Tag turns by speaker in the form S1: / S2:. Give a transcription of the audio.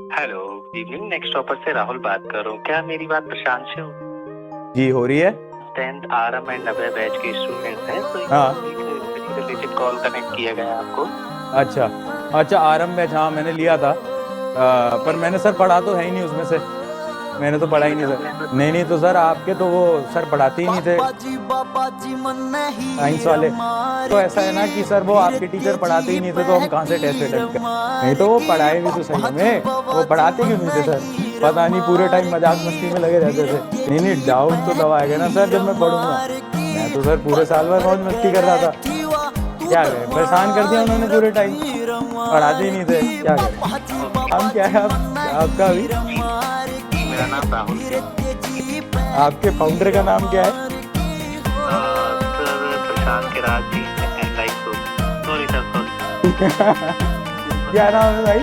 S1: Hello, good evening. Next topper से राहुल बात कर रहा हूँ। क्या मेरी बात प्रशांत से हो?
S2: जी हो रही है।
S1: 10th आरएम एंड नवे बैच के स्टूडेंट्स हैं, तो
S2: हाँ।
S1: एक रिलेटेड कॉल कनेक्ट किया गया है आपको।
S2: अच्छा। अच्छा आरएम बैच, हाँ मैंने लिया था। पर मैंने सर पढ़ा तो है ही नहीं उसमें से। मैंने तो पढ़ा
S1: जी
S2: ही नहीं
S1: बेटा,
S2: सर। नहीं नहीं, तो सर आपके तो वो सर पढ़ाते ही नहीं थे साइंस वाले। तो ऐसा है ना कि सर वो आपके टीचर पढ़ाते ही नहीं थे, तो हम कहाँ से टेस्ट अटेम्प्ट करें। नहीं तो वो पढ़ाए भी तो सही हमें, वो पढ़ाते क्यों नहीं थे सर। पता नहीं, पूरे टाइम मजाक मस्ती में लगे रहते थे। नहीं नहीं, डाउट तो तब आएगा ना सर जब मैं पढ़ूंगा। मैं तो सर पूरे साल भर मौज मस्ती कर रहा था। क्या करें, परेशान कर दिया उन्होंने पूरे टाइम। पढ़ाते ही नहीं थे, क्या करें। हम क्या है आपका अभी।
S1: जी मेरा नाम राहुल है।
S2: आपके फाउंडर का नाम क्या है।
S1: सर प्रशांत के Raj ji and like sorry sir, sorry.
S2: क्या नाम है भाई।